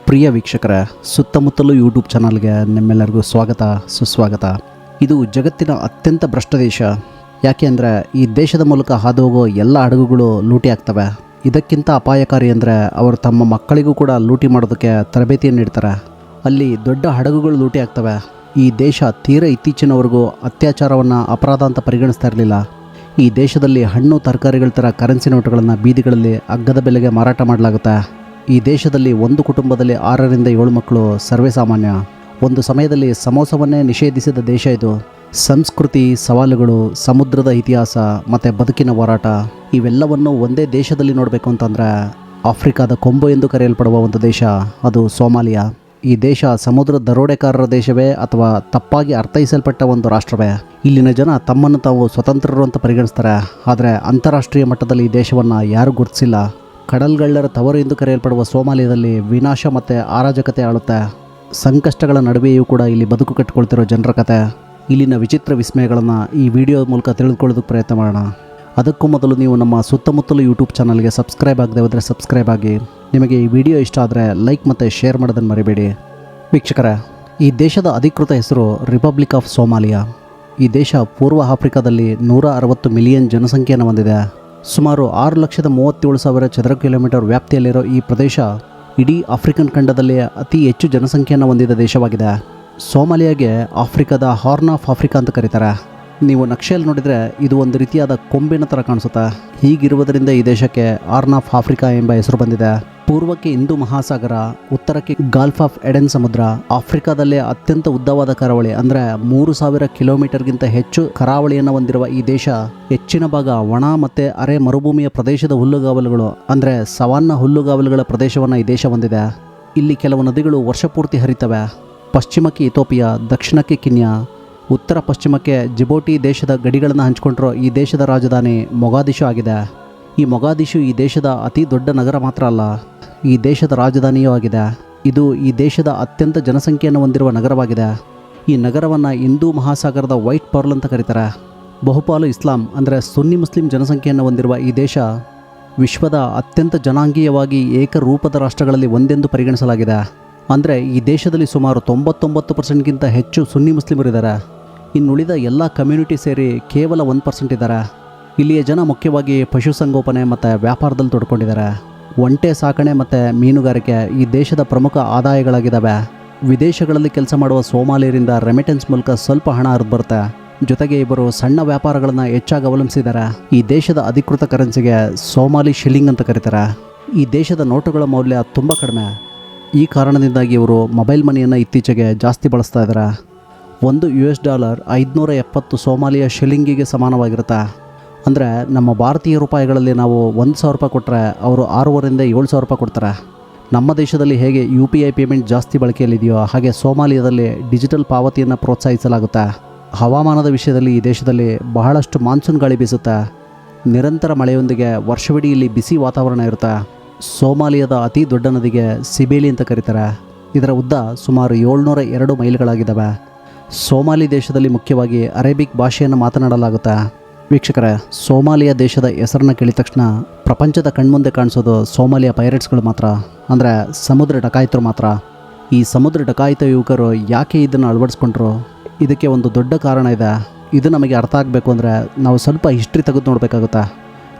ಪ್ರಿಯ ವೀಕ್ಷಕರೇ, ಸುತ್ತಮುತ್ತಲು ಯೂಟ್ಯೂಬ್ ಚಾನಲ್ಗೆ ನಿಮ್ಮೆಲ್ಲರಿಗೂ ಸ್ವಾಗತ ಸುಸ್ವಾಗತ. ಇದು ಜಗತ್ತಿನ ಅತ್ಯಂತ ಭ್ರಷ್ಟ ದೇಶ. ಯಾಕೆ ಅಂದರೆ ಈ ದೇಶದ ಮೂಲಕ ಹಾದು ಹೋಗೋ ಎಲ್ಲ ಹಡಗುಗಳು ಲೂಟಿ ಆಗ್ತವೆ. ಇದಕ್ಕಿಂತ ಅಪಾಯಕಾರಿ ಅಂದರೆ ಅವರು ತಮ್ಮ ಮಕ್ಕಳಿಗೂ ಕೂಡ ಲೂಟಿ ಮಾಡೋದಕ್ಕೆ ತರಬೇತಿಯನ್ನು ನೀಡ್ತಾರೆ. ಅಲ್ಲಿ ದೊಡ್ಡ ಹಡಗುಗಳು ಲೂಟಿ ಆಗ್ತವೆ. ಈ ದೇಶ ತೀರಾ ಇತ್ತೀಚಿನವರೆಗೂ ಅತ್ಯಾಚಾರವನ್ನು ಅಪರಾಧ ಅಂತ ಪರಿಗಣಿಸ್ತಾ ಇರಲಿಲ್ಲ. ಈ ದೇಶದಲ್ಲಿ ಹಣ್ಣು ತರಕಾರಿಗಳ ಥರ ಕರೆನ್ಸಿ ನೋಟುಗಳನ್ನು ಬೀದಿಗಳಲ್ಲಿ ಅಗ್ಗದ ಬೆಲೆಗೆ ಮಾರಾಟ ಮಾಡಲಾಗುತ್ತೆ. ಈ ದೇಶದಲ್ಲಿ ಒಂದು ಕುಟುಂಬದಲ್ಲಿ 6 ರಿಂದ 7 ಮಕ್ಕಳು ಸರ್ವೇ ಸಾಮಾನ್ಯ. ಒಂದು ಸಮಯದಲ್ಲಿ ಸಮೋಸವನ್ನೇ ನಿಷೇಧಿಸಿದ ದೇಶ ಇದು. ಸಂಸ್ಕೃತಿ, ಸವಾಲುಗಳು, ಸಮುದ್ರದ ಇತಿಹಾಸ ಮತ್ತು ಬದುಕಿನ ಹೋರಾಟ ಇವೆಲ್ಲವನ್ನು ಒಂದೇ ದೇಶದಲ್ಲಿ ನೋಡಬೇಕು ಅಂತಂದರೆ ಆಫ್ರಿಕಾದ ಕೊಂಬು ಎಂದು ಕರೆಯಲ್ಪಡುವ ಒಂದು ದೇಶ, ಅದು ಸೋಮಾಲಿಯಾ. ಈ ದೇಶ ಸಮುದ್ರ ದರೋಡೆಕಾರರ ದೇಶವೇ ಅಥವಾ ತಪ್ಪಾಗಿ ಅರ್ಥೈಸಲ್ಪಟ್ಟ ಒಂದು ರಾಷ್ಟ್ರವೇ? ಇಲ್ಲಿನ ಜನ ತಮ್ಮನ್ನು ತಾವು ಸ್ವತಂತ್ರರು ಅಂತ ಪರಿಗಣಿಸ್ತಾರೆ. ಆದರೆ ಅಂತಾರಾಷ್ಟ್ರೀಯ ಮಟ್ಟದಲ್ಲಿ ಈ ದೇಶವನ್ನು ಯಾರೂ ಗುರುತಿಸಿಲ್ಲ. ಕಡಲ್ಗಳ್ಳರ ತವರು ಎಂದು ಕರೆಯಲ್ಪಡುವ ಸೋಮಾಲಿಯಾದಲ್ಲಿ ವಿನಾಶ ಮತ್ತು ಅರಾಜಕತೆ ಆಳುತ್ತೆ. ಸಂಕಷ್ಟಗಳ ನಡುವೆಯೂ ಕೂಡ ಇಲ್ಲಿ ಬದುಕು ಕಟ್ಟಿಕೊಳ್ತಿರೋ ಜನರ ಕತೆ, ಇಲ್ಲಿನ ವಿಚಿತ್ರ ವಿಸ್ಮಯಗಳನ್ನು ಈ ವಿಡಿಯೋ ಮೂಲಕ ತಿಳಿದುಕೊಳ್ಳೋದಕ್ಕೆ ಪ್ರಯತ್ನ ಮಾಡೋಣ. ಅದಕ್ಕೂ ಮೊದಲು ನೀವು ನಮ್ಮ ಸುತ್ತಮುತ್ತಲು ಯೂಟ್ಯೂಬ್ ಚಾನಲ್ಗೆ ಸಬ್ಸ್ಕ್ರೈಬ್ ಆಗದೆ ಹೋದರೆ ಸಬ್ಸ್ಕ್ರೈಬ್ ಆಗಿ. ನಿಮಗೆ ಈ ವಿಡಿಯೋ ಇಷ್ಟ ಆದರೆ ಲೈಕ್ ಮತ್ತು ಶೇರ್ ಮಾಡೋದನ್ನು ಮರಿಬೇಡಿ. ವೀಕ್ಷಕರೇ, ಈ ದೇಶದ ಅಧಿಕೃತ ಹೆಸರು ರಿಪಬ್ಲಿಕ್ ಆಫ್ ಸೋಮಾಲಿಯಾ. ಈ ದೇಶ ಪೂರ್ವ ಆಫ್ರಿಕಾದಲ್ಲಿ 160 ಮಿಲಿಯನ್ ಜನಸಂಖ್ಯೆಯನ್ನು ಹೊಂದಿದೆ. ಸುಮಾರು 6,37,000 ಚದರ ಕಿಲೋಮೀಟರ್ ವ್ಯಾಪ್ತಿಯಲ್ಲಿರೋ ಈ ಪ್ರದೇಶ ಇಡೀ ಆಫ್ರಿಕನ್ ಖಂಡದಲ್ಲಿ ಅತಿ ಹೆಚ್ಚು ಜನಸಂಖ್ಯೆಯನ್ನು ಹೊಂದಿದ ದೇಶವಾಗಿದೆ. ಸೋಮಾಲಿಯಾಗೆ ಆಫ್ರಿಕಾದ ಹಾರ್ನ್ ಆಫ್ ಆಫ್ರಿಕಾ ಅಂತ ಕರೀತಾರೆ. ನೀವು ನಕ್ಷೆಯಲ್ಲಿ ನೋಡಿದರೆ ಇದು ಒಂದು ರೀತಿಯಾದ ಕೊಂಬಿನ ಥರ ಕಾಣಿಸುತ್ತೆ. ಹೀಗಿರುವುದರಿಂದ ಈ ದೇಶಕ್ಕೆ ಹಾರ್ನ್ ಆಫ್ ಆಫ್ರಿಕಾ ಎಂಬ ಹೆಸರು ಬಂದಿದೆ. ಪೂರ್ವಕ್ಕೆ ಹಿಂದೂ ಮಹಾಸಾಗರ, ಉತ್ತರಕ್ಕೆ ಗಾಲ್ಫ್ ಆಫ್ ಎಡೆನ್ ಸಮುದ್ರ, ಆಫ್ರಿಕಾದಲ್ಲೇ ಅತ್ಯಂತ ಉದ್ದವಾದ ಕರಾವಳಿ ಅಂದರೆ 3,000 ಕಿಲೋಮೀಟರ್ಗಿಂತ ಹೆಚ್ಚು ಕರಾವಳಿಯನ್ನು ಹೊಂದಿರುವ ಈ ದೇಶ ಹೆಚ್ಚಿನ ಭಾಗ ಒಣ ಮತ್ತು ಅರೆ ಮರುಭೂಮಿಯ ಪ್ರದೇಶದ ಹುಲ್ಲುಗಾವಲುಗಳು ಅಂದರೆ ಸವಾನ್ನ ಹುಲ್ಲುಗಾವಲುಗಳ ಪ್ರದೇಶವನ್ನು ಈ ದೇಶ ಹೊಂದಿದೆ. ಇಲ್ಲಿ ಕೆಲವು ನದಿಗಳು ವರ್ಷಪೂರ್ತಿ ಹರಿತವೆ. ಪಶ್ಚಿಮಕ್ಕೆ ಇಥೋಪಿಯಾ, ದಕ್ಷಿಣಕ್ಕೆ ಕಿನ್ಯಾ, ಉತ್ತರ ಪಶ್ಚಿಮಕ್ಕೆ ಜಿಬೌಟಿ ದೇಶದ ಗಡಿಗಳನ್ನು ಹಂಚಿಕೊಂಡಿರೋ ಈ ದೇಶದ ರಾಜಧಾನಿ ಮೊಗಾದಿಶು ಆಗಿದೆ. ಈ ಮೊಗಾದಿಶು ಈ ದೇಶದ ಅತಿ ದೊಡ್ಡ ನಗರ ಮಾತ್ರ ಅಲ್ಲ, ಈ ದೇಶದ ರಾಜಧಾನಿಯೂ ಆಗಿದೆ. ಇದು ಈ ದೇಶದ ಅತ್ಯಂತ ಜನಸಂಖ್ಯೆಯನ್ನು ಹೊಂದಿರುವ ನಗರವಾಗಿದೆ. ಈ ನಗರವನ್ನು ಹಿಂದೂ ಮಹಾಸಾಗರದ ವೈಟ್ ಪರ್ಲ್ ಅಂತ ಕರೀತಾರೆ. ಬಹುಪಾಲು ಇಸ್ಲಾಂ ಅಂದರೆ ಸುನ್ನಿ ಮುಸ್ಲಿಂ ಜನಸಂಖ್ಯೆಯನ್ನು ಹೊಂದಿರುವ ಈ ದೇಶ ವಿಶ್ವದ ಅತ್ಯಂತ ಜನಾಂಗೀಯವಾಗಿ ಏಕರೂಪದ ರಾಷ್ಟ್ರಗಳಲ್ಲಿ ಒಂದೆಂದು ಪರಿಗಣಿಸಲಾಗಿದೆ. ಅಂದರೆ ಈ ದೇಶದಲ್ಲಿ ಸುಮಾರು 99%ಗಿಂತ ಹೆಚ್ಚು ಸುನ್ನಿ ಮುಸ್ಲಿಮರಿದ್ದಾರೆ. ಇನ್ನುಳಿದ ಎಲ್ಲ ಕಮ್ಯುನಿಟಿ ಸೇರಿ ಕೇವಲ 1% ಇದ್ದಾರೆ. ಇಲ್ಲಿಯ ಜನ ಮುಖ್ಯವಾಗಿ ಪಶುಸಂಗೋಪನೆ ಮತ್ತು ವ್ಯಾಪಾರದಲ್ಲಿ ತೊಡ್ಕೊಂಡಿದ್ದಾರೆ. ಒಂಟೆ ಸಾಕಣೆ ಮತ್ತು ಮೀನುಗಾರಿಕೆ ಈ ದೇಶದ ಪ್ರಮುಖ ಆದಾಯಗಳಾಗಿದ್ದಾವೆ. ವಿದೇಶಗಳಲ್ಲಿ ಕೆಲಸ ಮಾಡುವ ಸೋಮಾಲಿಯರಿಂದ ರೆಮಿಟೆನ್ಸ್ ಮೂಲಕ ಸ್ವಲ್ಪ ಹಣ ಹರಿದು ಬರುತ್ತೆ. ಜೊತೆಗೆ ಇಬ್ಬರು ಸಣ್ಣ ವ್ಯಾಪಾರಗಳನ್ನು ಹೆಚ್ಚಾಗಿ ಅವಲಂಬಿಸಿದ್ದಾರೆ. ಈ ದೇಶದ ಅಧಿಕೃತ ಕರೆನ್ಸಿಗೆ ಸೋಮಾಲಿ ಶಿಲ್ಲಿಂಗ್ ಅಂತ ಕರೀತಾರೆ. ಈ ದೇಶದ ನೋಟುಗಳ ಮೌಲ್ಯ ತುಂಬ ಕಡಿಮೆ. ಈ ಕಾರಣದಿಂದಾಗಿ ಇವರು ಮೊಬೈಲ್ ಮನಿಯನ್ನು ಇತ್ತೀಚೆಗೆ ಜಾಸ್ತಿ ಬಳಸ್ತಾ ಇದ್ದಾರೆ. $1 570 ಸೋಮಾಲಿಯ ಶಿಲ್ಲಿಂಗಿಗೆ ಸಮಾನವಾಗಿರುತ್ತೆ. ಅಂದರೆ ನಮ್ಮ ಭಾರತೀಯ ರೂಪಾಯಿಗಳಲ್ಲಿ ನಾವು 1,000 ರೂಪಾಯಿ ಕೊಟ್ಟರೆ ಅವರು 6,500 ರಿಂದ 7,000 ರೂಪಾಯಿ ಕೊಡ್ತಾರೆ. ನಮ್ಮ ದೇಶದಲ್ಲಿ ಹೇಗೆ UPI ಪೇಮೆಂಟ್ ಜಾಸ್ತಿ ಬಳಕೆಯಲ್ಲಿದೆಯೋ ಹಾಗೆ ಸೋಮಾಲಿಯಾದಲ್ಲಿ ಡಿಜಿಟಲ್ ಪಾವತಿಯನ್ನು ಪ್ರೋತ್ಸಾಹಿಸಲಾಗುತ್ತೆ. ಹವಾಮಾನದ ವಿಷಯದಲ್ಲಿ ಈ ದೇಶದಲ್ಲಿ ಬಹಳಷ್ಟು ಮಾನ್ಸೂನ್ ಗಾಳಿ ಬೀಸುತ್ತೆ. ನಿರಂತರ ಮಳೆಯೊಂದಿಗೆ ವರ್ಷವಿಡೀ ಇಲ್ಲಿ ಬಿಸಿ ವಾತಾವರಣ ಇರುತ್ತೆ. ಸೋಮಾಲಿಯಾದ ಅತಿ ದೊಡ್ಡ ನದಿಗೆ ಸಿಬೇಲಿ ಅಂತ ಕರೀತಾರೆ. ಇದರ ಉದ್ದ ಸುಮಾರು 702 ಮೈಲ್ಗಳಾಗಿದ್ದಾವೆ. ಸೋಮಾಲಿ ದೇಶದಲ್ಲಿ ಮುಖ್ಯವಾಗಿ ಅರೇಬಿಕ್ ಭಾಷೆಯನ್ನು ಮಾತನಾಡಲಾಗುತ್ತೆ. ವೀಕ್ಷಕರೇ, ಸೋಮಾಲಿಯಾ ದೇಶದ ಹೆಸರನ್ನು ಕೇಳಿದ ತಕ್ಷಣ ಪ್ರಪಂಚದ ಕಣ್ಮುಂದೆ ಕಾಣಿಸೋದು ಸೋಮಾಲಿಯಾ ಪೈರೇಟ್ಸ್ಗಳು ಮಾತ್ರ, ಅಂದರೆ ಸಮುದ್ರ ಡಕಾಯಿತರು ಮಾತ್ರ. ಈ ಸಮುದ್ರ ಡಕಾಯಿತ ಯುವಕರು ಯಾಕೆ ಇದನ್ನು ಅಳವಡಿಸ್ಕೊಂಡ್ರು? ಇದಕ್ಕೆ ಒಂದು ದೊಡ್ಡ ಕಾರಣ ಇದೆ. ಇದು ನಮಗೆ ಅರ್ಥ ಆಗಬೇಕು ಅಂದರೆ ನಾವು ಸ್ವಲ್ಪ ಹಿಸ್ಟ್ರಿ ತೆಗೆದು ನೋಡಬೇಕಾಗುತ್ತೆ.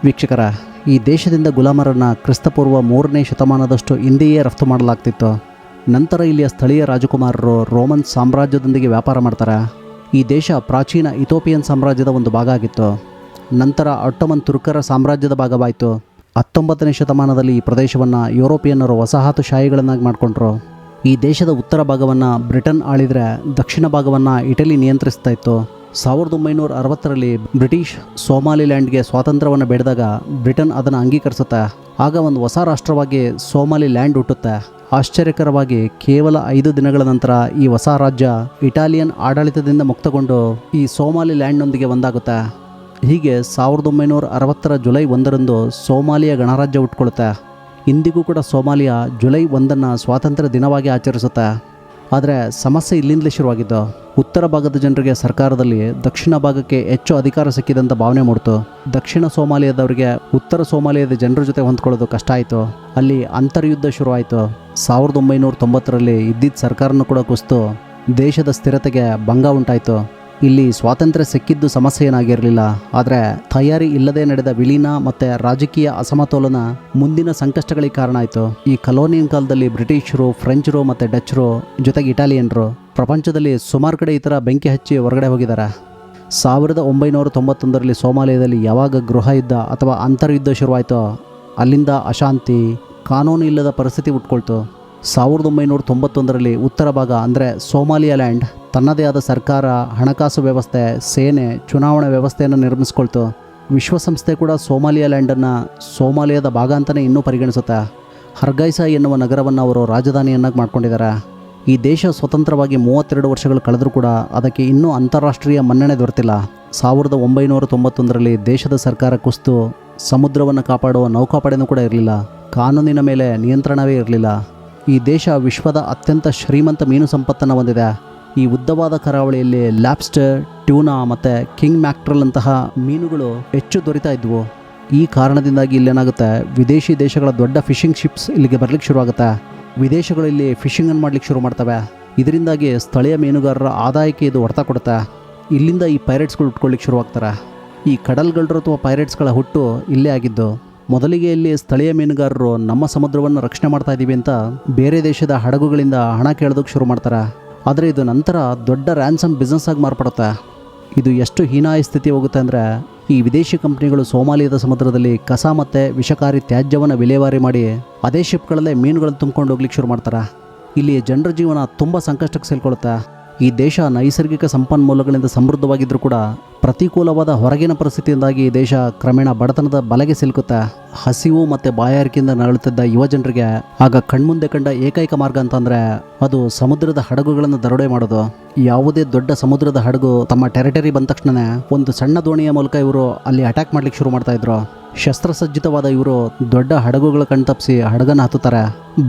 ವೀಕ್ಷಕರೇ, ಈ ದೇಶದಿಂದ ಗುಲಾಮರನ್ನು ಕ್ರಿಸ್ತಪೂರ್ವ 3ನೇ ಶತಮಾನದಷ್ಟು ಹಿಂದೆಯೇ ರಫ್ತು ಮಾಡಲಾಗ್ತಿತ್ತು. ನಂತರ ಇಲ್ಲಿಯ ಸ್ಥಳೀಯ ರಾಜಕುಮಾರರು ರೋಮನ್ ಸಾಮ್ರಾಜ್ಯದೊಂದಿಗೆ ವ್ಯಾಪಾರ ಮಾಡ್ತಾರೆ. ಈ ದೇಶ ಪ್ರಾಚೀನ ಇಥೋಪಿಯನ್ ಸಾಮ್ರಾಜ್ಯದ ಒಂದು ಭಾಗ ಆಗಿತ್ತು. ನಂತರ ಅಟ್ಟೋಮನ್ ತುರ್ಕರ ಸಾಮ್ರಾಜ್ಯದ ಭಾಗವಾಯಿತು. 19ನೇ ಶತಮಾನದಲ್ಲಿ ಈ ಪ್ರದೇಶವನ್ನು ಯುರೋಪಿಯನ್ನರು ವಸಾಹತುಶಾಹಿಗಳನ್ನಾಗಿ ಮಾಡಿಕೊಂಡ್ರು. ಈ ದೇಶದ ಉತ್ತರ ಭಾಗವನ್ನು ಬ್ರಿಟನ್ ಆಳಿದರೆ ದಕ್ಷಿಣ ಭಾಗವನ್ನು ಇಟಲಿ ನಿಯಂತ್ರಿಸ್ತಾ ಇತ್ತು. 1960ರಲ್ಲಿ ಬ್ರಿಟಿಷ್ ಸೋಮಾಲಿಲ್ಯಾಂಡ್ಗೆ ಸ್ವಾತಂತ್ರ್ಯವನ್ನು ಬೇಡಿದಾಗ ಬ್ರಿಟನ್ ಅದನ್ನು ಅಂಗೀಕರಿಸುತ್ತೆ. ಆಗ ಒಂದು ಹೊಸ ರಾಷ್ಟ್ರವಾಗಿ ಸೋಮಾಲಿಲ್ಯಾಂಡ್ ಹುಟ್ಟುತ್ತೆ. ಆಶ್ಚರ್ಯಕರವಾಗಿ ಕೇವಲ 5 ದಿನಗಳ ನಂತರ ಈ ಹೊಸ ರಾಜ್ಯ ಇಟಾಲಿಯನ್ ಆಡಳಿತದಿಂದ ಮುಕ್ತಗೊಂಡು ಈ ಸೋಮಾಲಿಲ್ಯಾಂಡ್ನೊಂದಿಗೆ ಒಂದಾಗುತ್ತೆ. ಹೀಗೆ 1960ರ ಜುಲೈ 1ರಂದು ಸೋಮಾಲಿಯಾ ಗಣರಾಜ್ಯ ಹುಟ್ಕೊಳ್ಳುತ್ತೆ. ಇಂದಿಗೂ ಕೂಡ ಸೋಮಾಲಿಯಾ ಜುಲೈ 1ನ್ನು ಸ್ವಾತಂತ್ರ್ಯ ದಿನವಾಗಿ ಆಚರಿಸುತ್ತೆ. ಆದರೆ ಸಮಸ್ಯೆ ಇಲ್ಲಿಂದಲೇ ಶುರುವಾಗಿದ್ದು. ಉತ್ತರ ಭಾಗದ ಜನರಿಗೆ ಸರ್ಕಾರದಲ್ಲಿ ದಕ್ಷಿಣ ಭಾಗಕ್ಕೆ ಹೆಚ್ಚು ಅಧಿಕಾರ ಸಿಕ್ಕಿದಂಥ ಭಾವನೆ ಮೂಡ್ತು. ದಕ್ಷಿಣ ಸೋಮಾಲಿಯಾದವರಿಗೆ ಉತ್ತರ ಸೋಮಾಲಿಯಾದ ಜನರ ಜೊತೆ ಹೊಂದ್ಕೊಳ್ಳೋದು ಕಷ್ಟ ಆಯಿತು. ಅಲ್ಲಿ ಅಂತರ್ಯುದ್ಧ ಶುರುವಾಯಿತು. 1990ರಲ್ಲಿ ಇದ್ದಿದ್ದ ಸರ್ಕಾರನೂ ಕೂಡ ಕುಸಿತು. ದೇಶದ ಸ್ಥಿರತೆಗೆ ಭಂಗ ಉಂಟಾಯಿತು. ಇಲ್ಲಿ ಸ್ವಾತಂತ್ರ್ಯ ಸಿಕ್ಕಿದ್ದು ಸಮಸ್ಯೆ ಏನಾಗಿರಲಿಲ್ಲ, ಆದರೆ ತಯಾರಿ ಇಲ್ಲದೆ ನಡೆದ ವಿಲೀನ ಮತ್ತು ರಾಜಕೀಯ ಅಸಮತೋಲನ ಮುಂದಿನ ಸಂಕಷ್ಟಗಳಿಗೆ ಕಾರಣ ಆಯಿತು. ಈ ಕಲೋನಿಯನ್ ಕಾಲದಲ್ಲಿ ಬ್ರಿಟಿಷರು, ಫ್ರೆಂಚರು ಮತ್ತು ಡಚ್ಚರು ಜೊತೆಗೆ ಇಟಾಲಿಯನ್ರು ಪ್ರಪಂಚದಲ್ಲಿ ಸುಮಾರು ಕಡೆ ಈ ಥರ ಬೆಂಕಿ ಹಚ್ಚಿ ಹೊರಗಡೆ ಹೋಗಿದ್ದಾರೆ. 1991ರಲ್ಲಿ ಸೋಮಾಲಿಯಾದಲ್ಲಿ ಯಾವಾಗ ಗೃಹ ಯುದ್ಧ ಅಥವಾ ಅಂತರ್ಯುದ್ಧ ಶುರುವಾಯಿತೋ ಅಲ್ಲಿಂದ ಅಶಾಂತಿ, ಕಾನೂನು ಇಲ್ಲದ ಪರಿಸ್ಥಿತಿ ಉಟ್ಕೊಳ್ತು. 1991ರಲ್ಲಿ ಉತ್ತರ ಭಾಗ ಅಂದರೆ ಸೋಮಾಲಿಯಾಲ್ಯಾಂಡ್ ತನ್ನದೇ ಆದ ಸರ್ಕಾರ, ಹಣಕಾಸು ವ್ಯವಸ್ಥೆ, ಸೇನೆ, ಚುನಾವಣಾ ವ್ಯವಸ್ಥೆಯನ್ನು ನಿರ್ಮಿಸ್ಕೊಳ್ತು. ವಿಶ್ವಸಂಸ್ಥೆ ಕೂಡ ಸೋಮಾಲಿಯಾಲ್ಯಾಂಡನ್ನು ಸೋಮಾಲಿಯಾದ ಭಾಗ ಅಂತಲೇ ಇನ್ನೂ ಪರಿಗಣಿಸುತ್ತೆ. ಹರ್ಗೈಸಾ ಎನ್ನುವ ನಗರವನ್ನು ಅವರು ರಾಜಧಾನಿಯನ್ನಾಗಿ ಮಾಡ್ಕೊಂಡಿದ್ದಾರೆ. ಈ ದೇಶ ಸ್ವತಂತ್ರವಾಗಿ 32 ವರ್ಷಗಳು ಕಳೆದರೂ ಕೂಡ ಅದಕ್ಕೆ ಇನ್ನೂ ಅಂತಾರಾಷ್ಟ್ರೀಯ ಮನ್ನಣೆ ದೊರೆತಿಲ್ಲ. 1991ರಲ್ಲಿ ದೇಶದ ಸರ್ಕಾರ ಕುಸಿತು. ಸಮುದ್ರವನ್ನು ಕಾಪಾಡುವ ನೌಕಾಪಡೆನೂ ಕೂಡ ಇರಲಿಲ್ಲ. ಕಾನೂನಿನ ಮೇಲೆ ನಿಯಂತ್ರಣವೇ ಇರಲಿಲ್ಲ. ಈ ದೇಶ ವಿಶ್ವದ ಅತ್ಯಂತ ಶ್ರೀಮಂತ ಮೀನು ಸಂಪತ್ತನ್ನು ಹೊಂದಿದೆ. ಈ ಉದ್ದವಾದ ಕರಾವಳಿಯಲ್ಲಿ ಲ್ಯಾಬ್ಸ್ಟರ್, ಟ್ಯೂನಾ ಮತ್ತು ಕಿಂಗ್ ಮ್ಯಾಕ್ಟ್ರಲ್ ಅಂತಹ ಮೀನುಗಳು ಹೆಚ್ಚು ದೊರೀತಾ ಇದ್ವು. ಈ ಕಾರಣದಿಂದಾಗಿ ಇಲ್ಲೇನಾಗುತ್ತೆ, ವಿದೇಶಿ ದೇಶಗಳ ದೊಡ್ಡ ಫಿಶಿಂಗ್ ಶಿಪ್ಸ್ ಇಲ್ಲಿಗೆ ಬರಲಿಕ್ಕೆ ಶುರುವಾಗುತ್ತೆ. ವಿದೇಶಗಳು ಇಲ್ಲಿ ಫಿಶಿಂಗನ್ನು ಮಾಡಲಿಕ್ಕೆ ಶುರು ಮಾಡ್ತವೆ. ಇದರಿಂದಾಗಿ ಸ್ಥಳೀಯ ಮೀನುಗಾರರ ಆದಾಯಕ್ಕೆ ಇದು ಹೊಡೆತ ಕೊಡುತ್ತೆ. ಇಲ್ಲಿಂದ ಈ ಪೈರೇಟ್ಸ್ಗಳು ಉಟ್ಕೊಳ್ಳಿಕ್ಕೆ ಶುರುವಾಗ್ತಾರೆ. ಈ ಕಡಲ್ಗಳ್ಳರು ಅಥವಾ ಪೈರೇಟ್ಸ್ಗಳ ಹುಟ್ಟು ಇಲ್ಲೇ ಆಗಿದ್ದು. ಮೊದಲಿಗೆ ಇಲ್ಲಿ ಸ್ಥಳೀಯ ಮೀನುಗಾರರು ನಮ್ಮ ಸಮುದ್ರವನ್ನು ರಕ್ಷಣೆ ಮಾಡ್ತಾ ಇದ್ದೀವಿ ಅಂತ ಬೇರೆ ದೇಶದ ಹಡಗುಗಳಿಂದ ಹಣ ಕೇಳೋದಕ್ಕೆ ಶುರು ಮಾಡ್ತಾರೆ. ಆದರೆ ಇದು ನಂತರ ದೊಡ್ಡ ರ್ಯಾನ್ಸಮ್ ಬಿಸ್ನೆಸ್ ಆಗಿ ಮಾರ್ಪಡುತ್ತೆ. ಇದು ಎಷ್ಟು ಹೀನಾಯ ಸ್ಥಿತಿ ಹೋಗುತ್ತೆ ಅಂದರೆ, ಈ ವಿದೇಶಿ ಕಂಪ್ನಿಗಳು ಸೋಮಾಲಿಯಾದ ಸಮುದ್ರದಲ್ಲಿ ಕಸ ಮತ್ತು ವಿಷಕಾರಿ ತ್ಯಾಜ್ಯವನ್ನು ವಿಲೇವಾರಿ ಮಾಡಿ ಅದೇ ಶಿಪ್ಗಳಲ್ಲೇ ಮೀನುಗಳನ್ನು ತುಂಬಿಕೊಂಡು ಹೋಗ್ಲಿಕ್ಕೆ ಶುರು ಮಾಡ್ತಾರೆ. ಇಲ್ಲಿ ಜನರ ಜೀವನ ತುಂಬ ಸಂಕಷ್ಟಕ್ಕೆ ಸೇರಿಕೊಳ್ಳುತ್ತೆ. ಈ ದೇಶ ನೈಸರ್ಗಿಕ ಸಂಪನ್ಮೂಲಗಳಿಂದ ಸಮೃದ್ಧವಾಗಿದ್ದರೂ ಕೂಡ ಪ್ರತಿಕೂಲವಾದ ಹೊರಗಿನ ಪರಿಸ್ಥಿತಿಯಿಂದಾಗಿ ಈ ದೇಶ ಕ್ರಮೇಣ ಬಡತನದ ಬಲೆಗೆ ಸಿಲುಕುತ್ತೆ. ಹಸಿವು ಮತ್ತು ಬಾಯಾರಿಕೆಯಿಂದ ನರಳುತ್ತಿದ್ದ ಯುವ ಜನರಿಗೆ ಆಗ ಕಣ್ಮುಂದೆ ಕಂಡ ಏಕೈಕ ಮಾರ್ಗ ಅಂತಂದರೆ ಅದು ಸಮುದ್ರದ ಹಡಗುಗಳನ್ನು ದರೋಡೆ ಮಾಡೋದು. ಯಾವುದೇ ದೊಡ್ಡ ಸಮುದ್ರದ ಹಡಗು ತಮ್ಮ ಟೆರಿಟರಿ ಬಂದ ತಕ್ಷಣ ಒಂದು ಸಣ್ಣ ದೋಣಿಯ ಮೂಲಕ ಇವರು ಅಲ್ಲಿ ಅಟ್ಯಾಕ್ ಮಾಡ್ಲಿಕ್ಕೆ ಶುರು ಮಾಡ್ತಾಯಿದ್ರು. ಶಸ್ತ್ರಸಜ್ಜಿತವಾದ ಇವರು ದೊಡ್ಡ ಹಡಗುಗಳ ಕಣ್ತಪ್ಪಿಸಿ ಹಡಗನ್ನು ಹತ್ತುತ್ತಾರೆ.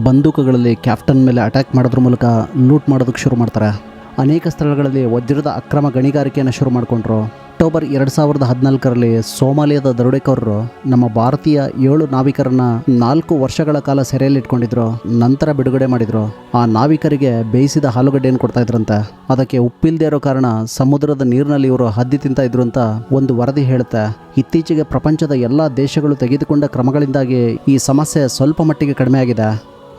ಬಂದೂಕುಗಳಲ್ಲಿ ಕ್ಯಾಪ್ಟನ್ ಮೇಲೆ ಅಟ್ಯಾಕ್ ಮಾಡೋದ್ರ ಮೂಲಕ ಲೂಟ್ ಮಾಡೋದಕ್ಕೆ ಶುರು ಮಾಡ್ತಾರೆ. ಅನೇಕ ಸ್ಥಳಗಳಲ್ಲಿ ವಜ್ರದ ಅಕ್ರಮ ಗಣಿಗಾರಿಕೆಯನ್ನು ಶುರು ಮಾಡಿಕೊಂಡ್ರು. ಅಕ್ಟೋಬರ್ 2014ರಲ್ಲಿ ಸೋಮಾಲಿಯಾದ ದರೋಡೆಕೋರರು ನಮ್ಮ ಭಾರತೀಯ 7 ನಾವಿಕರನ್ನು 4 ವರ್ಷಗಳ ಕಾಲ ಸೆರೆಯಲ್ಲಿಟ್ಕೊಂಡಿದ್ರು. ನಂತರ ಬಿಡುಗಡೆ ಮಾಡಿದ್ರು. ಆ ನಾವಿಕರಿಗೆ ಬೇಯಿಸಿದ ಆಲೂಗಡ್ಡೆಯನ್ನು ಕೊಡ್ತಾ ಇದ್ರಂತೆ. ಅದಕ್ಕೆ ಉಪ್ಪಿಲ್ಲದೆ ಇರೋ ಕಾರಣ ಸಮುದ್ರದ ನೀರಿನಲ್ಲಿ ಇವರು ಹದ್ದಿ ತಿಂತಾ ಇದ್ರು ಅಂತ ಒಂದು ವರದಿ ಹೇಳುತ್ತೆ. ಇತ್ತೀಚೆಗೆ ಪ್ರಪಂಚದ ಎಲ್ಲ ದೇಶಗಳು ತೆಗೆದುಕೊಂಡ ಕ್ರಮಗಳಿಂದಾಗಿ ಈ ಸಮಸ್ಯೆ ಸ್ವಲ್ಪ ಮಟ್ಟಿಗೆ ಕಡಿಮೆ ಆಗಿದೆ.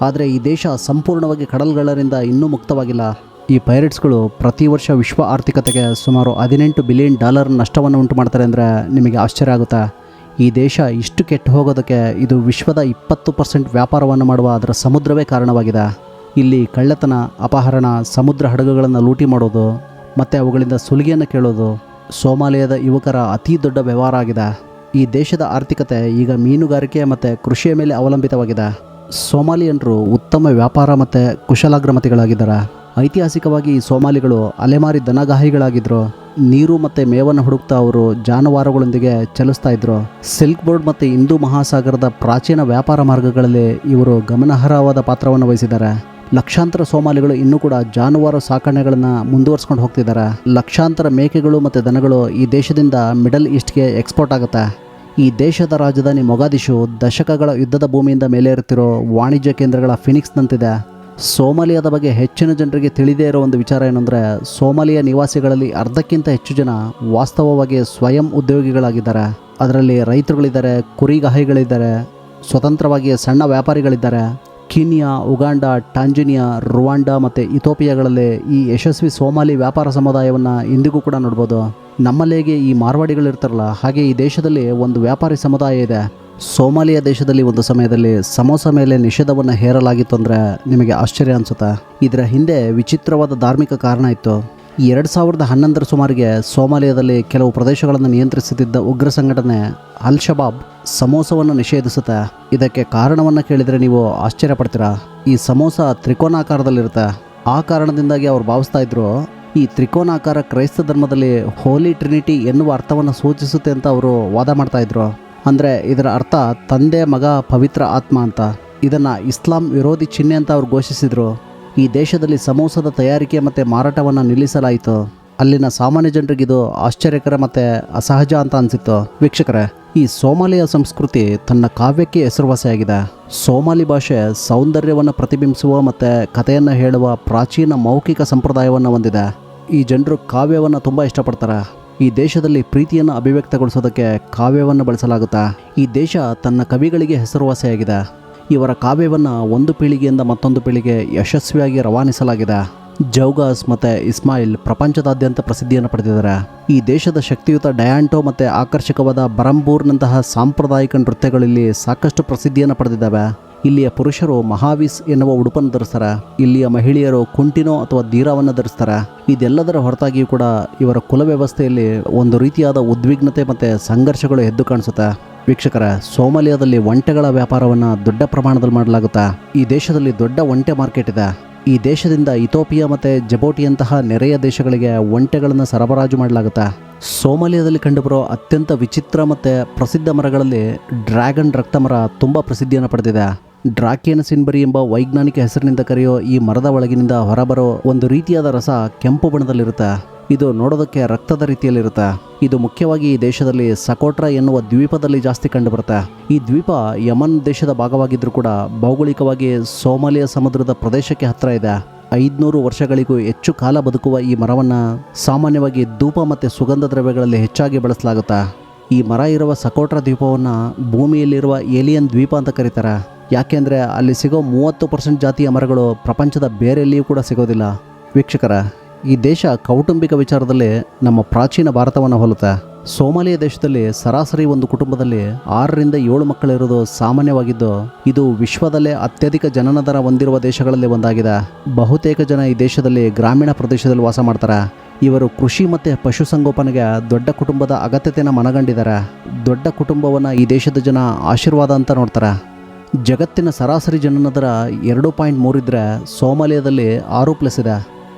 ಆದರೆ ಈ ದೇಶ ಸಂಪೂರ್ಣವಾಗಿ ಕಡಲ್ಗಳ್ಳರಿಂದ ಇನ್ನೂ ಮುಕ್ತವಾಗಿಲ್ಲ. ಈ ಪೈರೇಟ್ಸ್ಗಳು ಪ್ರತಿ ವರ್ಷ ವಿಶ್ವ ಆರ್ಥಿಕತೆಗೆ ಸುಮಾರು $18 ಬಿಲಿಯನ್ ನಷ್ಟವನ್ನು ಉಂಟು ಮಾಡ್ತಾರೆ ಅಂದರೆ ನಿಮಗೆ ಆಶ್ಚರ್ಯ ಆಗುತ್ತೆ. ಈ ದೇಶ ಇಷ್ಟು ಕೆಟ್ಟು ಹೋಗೋದಕ್ಕೆ ಇದು ವಿಶ್ವದ 20% ವ್ಯಾಪಾರವನ್ನು ಮಾಡುವ ಅದರ ಸಮುದ್ರವೇ ಕಾರಣವಾಗಿದೆ. ಇಲ್ಲಿ ಕಳ್ಳತನ, ಅಪಹರಣ, ಸಮುದ್ರ ಹಡಗುಗಳನ್ನು ಲೂಟಿ ಮಾಡೋದು ಮತ್ತು ಅವುಗಳಿಂದ ಸುಲಿಗೆಯನ್ನು ಕೇಳೋದು ಸೋಮಾಲಿಯಾದ ಯುವಕರ ಅತಿ ದೊಡ್ಡ ವ್ಯವಹಾರ ಆಗಿದೆ. ಈ ದೇಶದ ಆರ್ಥಿಕತೆ ಈಗ ಮೀನುಗಾರಿಕೆ ಮತ್ತು ಕೃಷಿಯ ಮೇಲೆ ಅವಲಂಬಿತವಾಗಿದೆ. ಸೋಮಾಲಿಯನ್ರು ಉತ್ತಮ ವ್ಯಾಪಾರ ಮತ್ತು ಕುಶಲಾಗ್ರಮತಿಗಳಾಗಿದ್ದಾರೆ. ಐತಿಹಾಸಿಕವಾಗಿ ಈ ಸೋಮಾಲಿಗಳು ಅಲೆಮಾರಿ ದನಗಾಹಿಗಳಾಗಿದ್ದರು. ನೀರು ಮತ್ತು ಮೇವನ್ನು ಹುಡುಕ್ತಾ ಅವರು ಜಾನುವಾರುಗಳೊಂದಿಗೆ ಚಲಿಸ್ತಾ ಇದ್ರು. ಸಿಲ್ಕ್ ಬೋರ್ಡ್ ಮತ್ತು ಹಿಂದೂ ಮಹಾಸಾಗರದ ಪ್ರಾಚೀನ ವ್ಯಾಪಾರ ಮಾರ್ಗಗಳಲ್ಲಿ ಇವರು ಗಮನಾರ್ಹವಾದ ಪಾತ್ರವನ್ನು ವಹಿಸಿದ್ದಾರೆ. ಲಕ್ಷಾಂತರ ಸೋಮಾಲಿಗಳು ಇನ್ನೂ ಕೂಡ ಜಾನುವಾರು ಸಾಕಣೆಗಳನ್ನು ಮುಂದುವರಿಸ್ಕೊಂಡು ಹೋಗ್ತಿದ್ದಾರೆ. ಲಕ್ಷಾಂತರ ಮೇಕೆಗಳು ಮತ್ತು ದನಗಳು ಈ ದೇಶದಿಂದ ಮಿಡಲ್ ಈಸ್ಟ್ಗೆ ಎಕ್ಸ್ಪೋರ್ಟ್ ಆಗುತ್ತೆ. ಈ ದೇಶದ ರಾಜಧಾನಿ ಮೊಗಾದಿಶು ದಶಕಗಳ ಯುದ್ಧದ ಭೂಮಿಯಿಂದ ಮೇಲೆ ಇರುತ್ತಿರೋ ವಾಣಿಜ್ಯ ಕೇಂದ್ರಗಳ ಫಿನಿಕ್ಸ್ನಂತಿದೆ. ಸೋಮಾಲಿಯಾದ ಬಗ್ಗೆ ಹೆಚ್ಚಿನ ಜನರಿಗೆ ತಿಳಿದೇ ಇರೋ ಒಂದು ವಿಚಾರ ಏನಂದರೆ, ಸೋಮಾಲಿಯಾ ನಿವಾಸಿಗಳಲ್ಲಿ ಅರ್ಧಕ್ಕಿಂತ ಹೆಚ್ಚು ಜನ ವಾಸ್ತವವಾಗಿ ಸ್ವಯಂ ಉದ್ಯೋಗಿಗಳಾಗಿದ್ದಾರೆ. ಅದರಲ್ಲಿ ರೈತರುಗಳಿದ್ದಾರೆ, ಕುರಿಗಾಹಿಗಳಿದ್ದಾರೆ, ಸ್ವತಂತ್ರವಾಗಿ ಸಣ್ಣ ವ್ಯಾಪಾರಿಗಳಿದ್ದಾರೆ. ಕೀನ್ಯಾ, ಉಗಾಂಡ, ಟಾಂಜಾನಿಯಾ, ರುವಾಂಡಾ ಮತ್ತು ಇಥೋಪಿಯಾಗಳಲ್ಲಿ ಈ ಯಶಸ್ವಿ ಸೋಮಾಲಿ ವ್ಯಾಪಾರ ಸಮುದಾಯವನ್ನು ಇಂದಿಗೂ ಕೂಡ ನೋಡ್ಬೋದು. ನಮ್ಮಲ್ಲಿಗೆ ಈ ಮಾರ್ವಾಡಿಗಳಿರ್ತಾರಲ್ಲ, ಹಾಗೆ ಈ ದೇಶದಲ್ಲಿ ಒಂದು ವ್ಯಾಪಾರಿ ಸಮುದಾಯ ಇದೆ. ಸೋಮಾಲಿಯಾ ದೇಶದಲ್ಲಿ ಒಂದು ಸಮಯದಲ್ಲಿ ಸಮೋಸ ಮೇಲೆ ನಿಷೇಧವನ್ನು ಹೇರಲಾಗಿತ್ತು ಅಂದರೆ ನಿಮಗೆ ಆಶ್ಚರ್ಯ ಅನಿಸುತ್ತೆ. ಇದರ ಹಿಂದೆ ವಿಚಿತ್ರವಾದ ಧಾರ್ಮಿಕ ಕಾರಣ ಇತ್ತು. 2011ರ ಸುಮಾರಿಗೆ ಸೋಮಾಲಿಯಾದಲ್ಲಿ ಕೆಲವು ಪ್ರದೇಶಗಳನ್ನು ನಿಯಂತ್ರಿಸುತ್ತಿದ್ದ ಉಗ್ರ ಸಂಘಟನೆ ಅಲ್ ಶಬಾಬ್ ಸಮೋಸವನ್ನು ನಿಷೇಧಿಸುತ್ತೆ. ಇದಕ್ಕೆ ಕಾರಣವನ್ನು ಕೇಳಿದರೆ ನೀವು ಆಶ್ಚರ್ಯ ಪಡ್ತೀರಾ. ಈ ಸಮೋಸ ತ್ರಿಕೋನಾಕಾರದಲ್ಲಿರುತ್ತೆ. ಆ ಕಾರಣದಿಂದಾಗಿ ಅವರು ಭಾವಿಸ್ತಾ ಇದ್ರು ಈ ತ್ರಿಕೋನಾಕಾರ ಕ್ರೈಸ್ತ ಧರ್ಮದಲ್ಲಿ ಹೋಲಿ ಟ್ರಿನಿಟಿ ಎನ್ನುವ ಅರ್ಥವನ್ನು ಸೂಚಿಸುತ್ತೆ ಅಂತ ಅವರು ವಾದ ಮಾಡ್ತಾ ಇದ್ರು. ಅಂದರೆ ಇದರ ಅರ್ಥ ತಂದೆ, ಮಗ, ಪವಿತ್ರ ಆತ್ಮ ಅಂತ. ಇದನ್ನು ಇಸ್ಲಾಂ ವಿರೋಧಿ ಚಿಹ್ನೆ ಅಂತ ಅವರು ಘೋಷಿಸಿದರು. ಈ ದೇಶದಲ್ಲಿ ಸಮೋಸದ ತಯಾರಿಕೆ ಮತ್ತು ಮಾರಾಟವನ್ನು ನಿಲ್ಲಿಸಲಾಯಿತು. ಅಲ್ಲಿನ ಸಾಮಾನ್ಯ ಜನರಿಗಿದು ಆಶ್ಚರ್ಯಕರ ಮತ್ತು ಅಸಹಜ ಅಂತ ಅನಿಸಿತ್ತು. ವೀಕ್ಷಕರೇ, ಈ ಸೋಮಾಲಿಯ ಸಂಸ್ಕೃತಿ ತನ್ನ ಕಾವ್ಯಕ್ಕೆ ಹೆಸರುವಾಸಿಯಾಗಿದೆ. ಸೋಮಾಲಿ ಭಾಷೆ ಸೌಂದರ್ಯವನ್ನು ಪ್ರತಿಬಿಂಬಿಸುವ ಮತ್ತು ಕಥೆಯನ್ನು ಹೇಳುವ ಪ್ರಾಚೀನ ಮೌಖಿಕ ಸಂಪ್ರದಾಯವನ್ನು ಹೊಂದಿದೆ. ಈ ಜನರು ಕಾವ್ಯವನ್ನು ತುಂಬ ಇಷ್ಟಪಡ್ತಾರೆ. ಈ ದೇಶದಲ್ಲಿ ಪ್ರೀತಿಯನ್ನು ಅಭಿವ್ಯಕ್ತಗೊಳಿಸೋದಕ್ಕೆ ಕಾವ್ಯವನ್ನು ಬಳಸಲಾಗುತ್ತೆ. ಈ ದೇಶ ತನ್ನ ಕವಿಗಳಿಗೆ ಹೆಸರುವಾಸಿಯಾಗಿದೆ. ಇವರ ಕಾವ್ಯವನ್ನು ಒಂದು ಪೀಳಿಗೆಯಿಂದ ಮತ್ತೊಂದು ಪೀಳಿಗೆ ಯಶಸ್ವಿಯಾಗಿ ರವಾನಿಸಲಾಗಿದೆ. ಜೌಗಾಸ್ ಮತ್ತು ಇಸ್ಮಾಯಿಲ್ ಪ್ರಪಂಚದಾದ್ಯಂತ ಪ್ರಸಿದ್ಧಿಯನ್ನು ಪಡೆದಿದ್ದಾರೆ. ಈ ದೇಶದ ಶಕ್ತಿಯುತ ಡಯಾಂಟೋ ಮತ್ತು ಆಕರ್ಷಕವಾದ ಬರಂಬೂರ್ನಂತಹ ಸಾಂಪ್ರದಾಯಿಕ ನೃತ್ಯಗಳಲ್ಲಿ ಸಾಕಷ್ಟು ಪ್ರಸಿದ್ಧಿಯನ್ನು ಪಡೆದಿದ್ದಾವೆ. ಇಲ್ಲಿಯ ಪುರುಷರು ಮಹಾವೀಸ್ ಎನ್ನುವ ಉಡುಪನ್ನು ಧರಿಸ್ತಾರೆ. ಇಲ್ಲಿಯ ಮಹಿಳೆಯರು ಕುಂಟಿನೋ ಅಥವಾ ದೀರಾವನ್ನು ಧರಿಸ್ತಾರೆ. ಇದೆಲ್ಲದರ ಹೊರತಾಗಿಯೂ ಕೂಡ ಇವರ ಕುಲ ವ್ಯವಸ್ಥೆಯಲ್ಲಿ ಒಂದು ರೀತಿಯಾದ ಉದ್ವಿಗ್ನತೆ ಮತ್ತು ಸಂಘರ್ಷಗಳು ಎದ್ದು ಕಾಣಿಸುತ್ತೆ. ವೀಕ್ಷಕರ, ಸೋಮಾಲಿಯಾದಲ್ಲಿ ಒಂಟೆಗಳ ವ್ಯಾಪಾರವನ್ನು ದೊಡ್ಡ ಪ್ರಮಾಣದಲ್ಲಿ ಮಾಡಲಾಗುತ್ತೆ. ಈ ದೇಶದಲ್ಲಿ ದೊಡ್ಡ ಒಂಟೆ ಮಾರ್ಕೆಟ್ ಇದೆ. ಈ ದೇಶದಿಂದ ಇಥೋಪಿಯಾ ಮತ್ತು ಜಬೋಟಿಯಂತಹ ನೆರೆಯ ದೇಶಗಳಿಗೆ ಒಂಟೆಗಳನ್ನು ಸರಬರಾಜು ಮಾಡಲಾಗುತ್ತೆ. ಸೋಮಾಲಿಯಾದಲ್ಲಿ ಕಂಡುಬರೋ ಅತ್ಯಂತ ವಿಚಿತ್ರ ಮತ್ತು ಪ್ರಸಿದ್ಧ ಮರಗಳಲ್ಲಿ ಡ್ರ್ಯಾಗನ್ ರಕ್ತ ಮರ ತುಂಬ ಪ್ರಸಿದ್ಧಿಯನ್ನು ಪಡೆದಿದೆ. ಡ್ರಾಕಿಯನ್ ಸಿನ್ಬರಿ ಎಂಬ ವೈಜ್ಞಾನಿಕ ಹೆಸರಿನಿಂದ ಕರೆಯೋ ಈ ಮರದ ಒಳಗಿನಿಂದ ಹೊರಬರೋ ಒಂದು ರೀತಿಯಾದ ರಸ ಕೆಂಪು ಬಣ್ಣದಲ್ಲಿರುತ್ತೆ. ಇದು ನೋಡೋದಕ್ಕೆ ರಕ್ತದ ರೀತಿಯಲ್ಲಿರುತ್ತೆ. ಇದು ಮುಖ್ಯವಾಗಿ ಈ ದೇಶದಲ್ಲಿ ಸಕೋಟ್ರಾ ಎನ್ನುವ ದ್ವೀಪದಲ್ಲಿ ಜಾಸ್ತಿ ಕಂಡುಬರುತ್ತೆ. ಈ ದ್ವೀಪ ಯಮನ್ ದೇಶದ ಭಾಗವಾಗಿದ್ದರೂ ಕೂಡ ಭೌಗೋಳಿಕವಾಗಿ ಸೋಮಾಲಿಯಾ ಸಮುದ್ರದ ಪ್ರದೇಶಕ್ಕೆ ಹತ್ತಿರ ಇದೆ. 500 ವರ್ಷಗಳಿಗೂ ಹೆಚ್ಚು ಕಾಲ ಬದುಕುವ ಈ ಮರವನ್ನು ಸಾಮಾನ್ಯವಾಗಿ ಧೂಪ ಮತ್ತು ಸುಗಂಧ ದ್ರವ್ಯಗಳಲ್ಲಿ ಹೆಚ್ಚಾಗಿ ಬಳಸಲಾಗುತ್ತೆ. ಈ ಮರ ಇರುವ ಸಕೋಟ್ರಾ ದ್ವೀಪವನ್ನು ಭೂಮಿಯಲ್ಲಿರುವ ಏಲಿಯನ್ ದ್ವೀಪ ಅಂತ ಕರೀತಾರೆ. ಯಾಕೆಂದರೆ ಅಲ್ಲಿ ಸಿಗೋ 30% ಜಾತಿಯ ಮರಗಳು ಪ್ರಪಂಚದ ಬೇರೆಲ್ಲಿಯೂ ಕೂಡ ಸಿಗೋದಿಲ್ಲ. ವೀಕ್ಷಕರ, ಈ ದೇಶ ಕೌಟುಂಬಿಕ ವಿಚಾರದಲ್ಲಿ ನಮ್ಮ ಪ್ರಾಚೀನ ಭಾರತವನ್ನು ಹೋಲುತ್ತೆ. ಸೋಮಾಲಿಯಾ ದೇಶದಲ್ಲಿ ಸರಾಸರಿ ಒಂದು ಕುಟುಂಬದಲ್ಲಿ 6ರಿಂದ 7 ಮಕ್ಕಳಿರುವುದು ಸಾಮಾನ್ಯವಾಗಿದ್ದು, ಇದು ವಿಶ್ವದಲ್ಲೇ ಅತ್ಯಧಿಕ ಜನನ ದರ ಹೊಂದಿರುವ ದೇಶಗಳಲ್ಲಿ ಒಂದಾಗಿದೆ. ಬಹುತೇಕ ಜನ ಈ ದೇಶದಲ್ಲಿ ಗ್ರಾಮೀಣ ಪ್ರದೇಶದಲ್ಲಿ ವಾಸ ಮಾಡ್ತಾರೆ. ಇವರು ಕೃಷಿ ಮತ್ತು ಪಶುಸಂಗೋಪನೆಗೆ ದೊಡ್ಡ ಕುಟುಂಬದ ಅಗತ್ಯತೆಯನ್ನು ಮನಗಂಡಿದ್ದಾರೆ. ದೊಡ್ಡ ಕುಟುಂಬವನ್ನು ಈ ದೇಶದ ಜನ ಆಶೀರ್ವಾದ ಅಂತ ನೋಡ್ತಾರೆ. ಜಗತ್ತಿನ ಸರಾಸರಿ ಜನನ ದರ 2.3 ಇದ್ದರೆ ಸೋಮಾಲಿಯಾದಲ್ಲಿ 6+ ಇದೆ.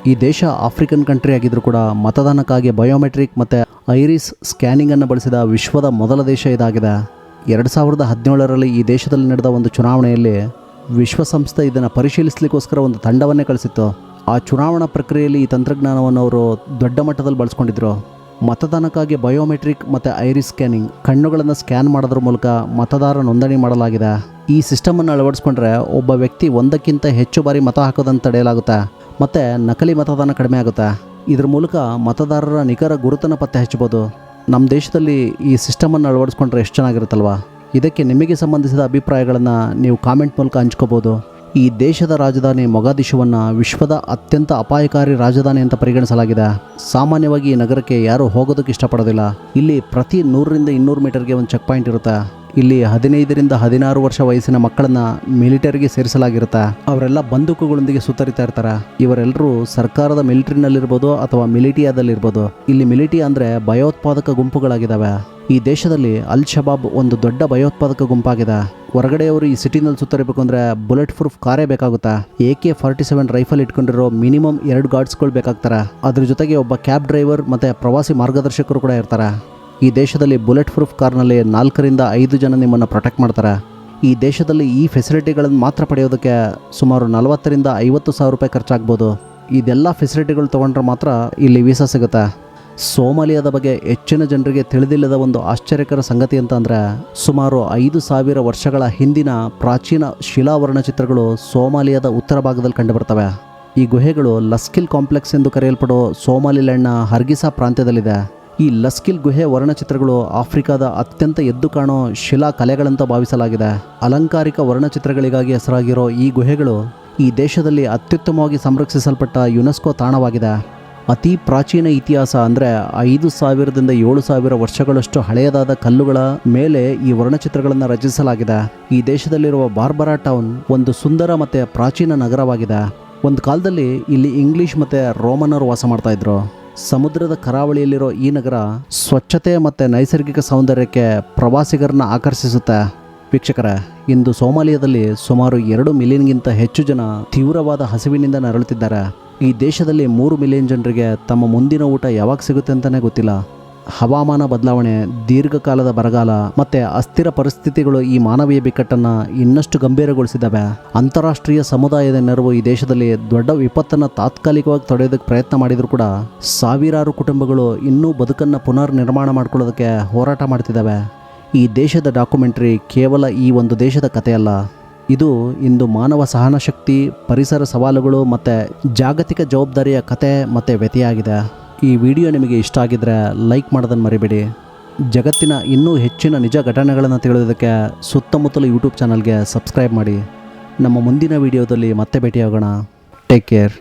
ಈ ದೇಶ ಆಫ್ರಿಕನ್ ಕಂಟ್ರಿ ಆಗಿದ್ದರೂ ಕೂಡ ಮತದಾನಕ್ಕಾಗಿ ಬಯೋಮೆಟ್ರಿಕ್ ಮತ್ತು ಐರಿಸ್ ಸ್ಕ್ಯಾನಿಂಗನ್ನು ಬಳಸಿದ ವಿಶ್ವದ ಮೊದಲ ದೇಶ ಇದಾಗಿದೆ. 2017ರಲ್ಲಿ ಈ ದೇಶದಲ್ಲಿ ನಡೆದ ಒಂದು ಚುನಾವಣೆಯಲ್ಲಿ ವಿಶ್ವಸಂಸ್ಥೆ ಇದನ್ನು ಪರಿಶೀಲಿಸಲಿಕ್ಕೋಸ್ಕರ ಒಂದು ತಂಡವನ್ನೇ ಕಳಿಸಿತ್ತು. ಆ ಚುನಾವಣಾ ಪ್ರಕ್ರಿಯೆಯಲ್ಲಿ ಈ ತಂತ್ರಜ್ಞಾನವನ್ನು ಅವರು ದೊಡ್ಡ ಮಟ್ಟದಲ್ಲಿ ಬಳಸ್ಕೊಂಡಿದ್ರು. ಮತದಾನಕ್ಕಾಗಿ ಬಯೋಮೆಟ್ರಿಕ್ ಮತ್ತು ಐರಿಸ್ ಸ್ಕ್ಯಾನಿಂಗ್, ಕಣ್ಣುಗಳನ್ನು ಸ್ಕ್ಯಾನ್ ಮಾಡೋದ್ರ ಮೂಲಕ ಮತದಾರ ನೋಂದಣಿ ಮಾಡಲಾಗಿದೆ. ಈ ಸಿಸ್ಟಮನ್ನು ಅಳವಡಿಸ್ಕೊಂಡ್ರೆ ಒಬ್ಬ ವ್ಯಕ್ತಿ ಒಂದಕ್ಕಿಂತ ಹೆಚ್ಚು ಬಾರಿ ಮತ ಹಾಕೋದನ್ನು ತಡೆಯಲಾಗುತ್ತೆ ಮತ್ತು ನಕಲಿ ಮತದಾನ ಕಡಿಮೆ ಆಗುತ್ತೆ. ಇದ್ರ ಮೂಲಕ ಮತದಾರರ ನಿಖರ ಗುರುತನ್ನು ಪತ್ತೆ ಹಚ್ಚಬಹುದು. ನಮ್ಮ ದೇಶದಲ್ಲಿ ಈ ಸಿಸ್ಟಮನ್ನು ಅಳವಡಿಸ್ಕೊಂಡ್ರೆ ಎಷ್ಟು ಚೆನ್ನಾಗಿರುತ್ತಲ್ವ? ಇದಕ್ಕೆ ನಿಮಗೆ ಸಂಬಂಧಿಸಿದ ಅಭಿಪ್ರಾಯಗಳನ್ನು ನೀವು ಕಾಮೆಂಟ್ ಮೂಲಕ ಹಂಚ್ಕೋಬೋದು. ಈ ದೇಶದ ರಾಜಧಾನಿ ಮೊಗಾದಿಶುವನ್ನು ವಿಶ್ವದ ಅತ್ಯಂತ ಅಪಾಯಕಾರಿ ರಾಜಧಾನಿ ಅಂತ ಪರಿಗಣಿಸಲಾಗಿದೆ. ಸಾಮಾನ್ಯವಾಗಿ ಈ ನಗರಕ್ಕೆ ಯಾರೂ ಹೋಗೋದಕ್ಕೆ ಇಷ್ಟಪಡೋದಿಲ್ಲ. ಇಲ್ಲಿ ಪ್ರತಿ 100ರಿಂದ 200 ಮೀಟರ್ಗೆ ಒಂದು ಚೆಕ್ ಪಾಯಿಂಟ್ ಇರುತ್ತೆ. ಇಲ್ಲಿ 15ರಿಂದ 16 ವರ್ಷ ವಯಸ್ಸಿನ ಮಕ್ಕಳನ್ನು ಮಿಲಿಟರಿಗೆ ಸೇರಿಸಲಾಗಿರುತ್ತೆ. ಅವರೆಲ್ಲ ಬಂದೂಕುಗಳೊಂದಿಗೆ ಸುತ್ತರಿತಾ ಇರ್ತಾರೆ. ಇವರೆಲ್ಲರೂ ಸರ್ಕಾರದ ಮಿಲಿಟರಿನಲ್ಲಿರ್ಬೋದು ಅಥವಾ ಮಿಲಿಟಿಯಾದಲ್ಲಿರ್ಬೋದು. ಇಲ್ಲಿ ಮಿಲಿಟಿಯಾ ಅಂದರೆ ಭಯೋತ್ಪಾದಕ ಗುಂಪುಗಳಾಗಿದ್ದಾವೆ. ಈ ದೇಶದಲ್ಲಿ ಅಲ್ ಶಬಾಬ್ ಒಂದು ದೊಡ್ಡ ಭಯೋತ್ಪಾದಕ ಗುಂಪಾಗಿದೆ. ಹೊರಗಡೆಯವರು ಈ ಸಿಟಿನಲ್ಲಿ ಸುತ್ತರಿಬೇಕು ಅಂದರೆ ಬುಲೆಟ್ ಪ್ರೂಫ್ ಕಾರೇ ಬೇಕಾಗುತ್ತೆ. AK-47 rifle ಇಟ್ಕೊಂಡಿರೋ minimum 2 ಗಾರ್ಡ್ಸ್ಗಳು ಬೇಕಾಗ್ತಾರೆ. ಅದ್ರ ಜೊತೆಗೆ ಒಬ್ಬ ಕ್ಯಾಬ್ ಡ್ರೈವರ್ ಮತ್ತು ಪ್ರವಾಸಿ ಮಾರ್ಗದರ್ಶಕರು ಕೂಡ ಇರ್ತಾರೆ. ಈ ದೇಶದಲ್ಲಿ ಬುಲೆಟ್ ಪ್ರೂಫ್ ಕಾರ್ನಲ್ಲಿ 4ರಿಂದ 5 ಜನ ನಿಮ್ಮನ್ನು ಪ್ರೊಟೆಕ್ಟ್ ಮಾಡ್ತಾರೆ. ಈ ದೇಶದಲ್ಲಿ ಈ ಫೆಸಿಲಿಟಿಗಳನ್ನು ಮಾತ್ರ ಪಡೆಯೋದಕ್ಕೆ ಸುಮಾರು 40ರಿಂದ 50 ಸಾವಿರ ರೂಪಾಯಿ ಖರ್ಚಾಗ್ಬೋದು. ಇದೆಲ್ಲ ಫೆಸಿಲಿಟಿಗಳು ತೊಗೊಂಡ್ರೆ ಮಾತ್ರ ಇಲ್ಲಿ ವೀಸಾ ಸಿಗುತ್ತೆ. ಸೋಮಾಲಿಯಾದ ಬಗ್ಗೆ ಹೆಚ್ಚಿನ ಜನರಿಗೆ ತಿಳಿದಿಲ್ಲದ ಒಂದು ಆಶ್ಚರ್ಯಕರ ಸಂಗತಿ ಅಂತ ಅಂದರೆ, ಸುಮಾರು 5,000 ವರ್ಷಗಳ ಹಿಂದಿನ ಪ್ರಾಚೀನ ಶಿಲಾ ವರ್ಣಚಿತ್ರಗಳು ಸೋಮಾಲಿಯಾದ ಉತ್ತರ ಭಾಗದಲ್ಲಿ ಕಂಡುಬರ್ತವೆ. ಈ ಗುಹೆಗಳು ಲಸ್ಕಿಲ್ ಕಾಂಪ್ಲೆಕ್ಸ್ ಎಂದು ಕರೆಯಲ್ಪಡೋ ಸೋಮಾಲಿಲ್ಯಾಂಡ್ನ ಹರ್ಗಿಸಾ ಪ್ರಾಂತ್ಯದಲ್ಲಿದೆ. ಈ ಲಸ್ಕಿಲ್ ಗುಹೆ ವರ್ಣಚಿತ್ರಗಳು ಆಫ್ರಿಕಾದ ಅತ್ಯಂತ ಎದ್ದು ಕಾಣೋ ಶಿಲಾ ಕಲೆಗಳಂತ ಭಾವಿಸಲಾಗಿದೆ. ಅಲಂಕಾರಿಕ ವರ್ಣಚಿತ್ರಗಳಿಗಾಗಿ ಹೆಸರಾಗಿರೋ ಈ ಗುಹೆಗಳು ಈ ದೇಶದಲ್ಲಿ ಅತ್ಯುತ್ತಮವಾಗಿ ಸಂರಕ್ಷಿಸಲ್ಪಟ್ಟ ಯುನೆಸ್ಕೋ ತಾಣವಾಗಿದೆ. ಅತಿ ಪ್ರಾಚೀನ ಇತಿಹಾಸ ಅಂದರೆ 5,000ದಿಂದ 7,000 ವರ್ಷಗಳಷ್ಟು ಹಳೆಯದಾದ ಕಲ್ಲುಗಳ ಮೇಲೆ ಈ ವರ್ಣಚಿತ್ರಗಳನ್ನು ರಚಿಸಲಾಗಿದೆ. ಈ ದೇಶದಲ್ಲಿರುವ ಬಾರ್ಬರಾ ಟೌನ್ ಒಂದು ಸುಂದರ ಮತ್ತು ಪ್ರಾಚೀನ ನಗರವಾಗಿದೆ. ಒಂದು ಕಾಲದಲ್ಲಿ ಇಲ್ಲಿ ಇಂಗ್ಲಿಷ್ ಮತ್ತು ರೋಮನರು ವಾಸ ಮಾಡ್ತಾ ಇದ್ರು. ಸಮುದ್ರದ ಕರಾವಳಿಯಲ್ಲಿರೋ ಈ ನಗರ ಸ್ವಚ್ಛತೆ ಮತ್ತು ನೈಸರ್ಗಿಕ ಸೌಂದರ್ಯಕ್ಕೆ ಪ್ರವಾಸಿಗರನ್ನ ಆಕರ್ಷಿಸುತ್ತೆ. ವೀಕ್ಷಕರೇ, ಇಂದು ಸೋಮಾಲಿಯಾದಲ್ಲಿ ಸುಮಾರು 2 ಮಿಲಿಯನ್ಗಿಂತ ಹೆಚ್ಚು ಜನ ತೀವ್ರವಾದ ಹಸಿವಿನಿಂದ ನರಳುತ್ತಿದ್ದಾರೆ. ಈ ದೇಶದಲ್ಲಿ 3 ಮಿಲಿಯನ್ ಜನರಿಗೆ ತಮ್ಮ ಮುಂದಿನ ಊಟ ಯಾವಾಗ ಸಿಗುತ್ತೆ ಅಂತಲೇ ಗೊತ್ತಿಲ್ಲ. ಹವಾಮಾನ ಬದಲಾವಣೆ, ದೀರ್ಘಕಾಲದ ಬರಗಾಲ ಮತ್ತು ಅಸ್ಥಿರ ಪರಿಸ್ಥಿತಿಗಳು ಈ ಮಾನವೀಯ ಬಿಕ್ಕಟ್ಟನ್ನು ಇನ್ನಷ್ಟು ಗಂಭೀರಗೊಳಿಸಿದ್ದಾವೆ. ಅಂತಾರಾಷ್ಟ್ರೀಯ ಸಮುದಾಯದ ನೆರವು ಈ ದೇಶದಲ್ಲಿ ದೊಡ್ಡ ವಿಪತ್ತನ್ನು ತಾತ್ಕಾಲಿಕವಾಗಿ ತಡೆಯೋದಕ್ಕೆ ಪ್ರಯತ್ನ ಮಾಡಿದರೂ ಕೂಡ ಸಾವಿರಾರು ಕುಟುಂಬಗಳು ಇನ್ನೂ ಬದುಕನ್ನು ಪುನರ್ ನಿರ್ಮಾಣ ಮಾಡ್ಕೊಳ್ಳೋದಕ್ಕೆ ಹೋರಾಟ ಮಾಡ್ತಿದ್ದಾವೆ. ಈ ದೇಶದ ಡಾಕ್ಯುಮೆಂಟ್ರಿ ಕೇವಲ ಈ ಒಂದು ದೇಶದ ಕಥೆಯಲ್ಲ, ಇದು ಇಂದು ಮಾನವ ಸಹನಶಕ್ತಿ, ಪರಿಸರ ಸವಾಲುಗಳು ಮತ್ತು ಜಾಗತಿಕ ಜವಾಬ್ದಾರಿಯ ಕತೆ ಮತ್ತು ವ್ಯಥೆಯಾಗಿದೆ. ಈ ವಿಡಿಯೋ ನಿಮಗೆ ಇಷ್ಟ ಆಗಿದ್ದರೆ ಲೈಕ್ ಮಾಡೋದನ್ನು ಮರಿಬೇಡಿ. ಜಗತ್ತಿನ ಇನ್ನೂ ಹೆಚ್ಚಿನ ನಿಜ ಘಟನೆಗಳನ್ನು ತಿಳಿಯೋದಕ್ಕೆ ಸುತ್ತಮುತ್ತಲ ಯೂಟ್ಯೂಬ್ ಚಾನಲ್ಗೆ ಸಬ್ಸ್ಕ್ರೈಬ್ ಮಾಡಿ. ನಮ್ಮ ಮುಂದಿನ ವಿಡಿಯೋದಲ್ಲಿ ಮತ್ತೆ ಭೇಟಿಯಾಗೋಣ. Take care.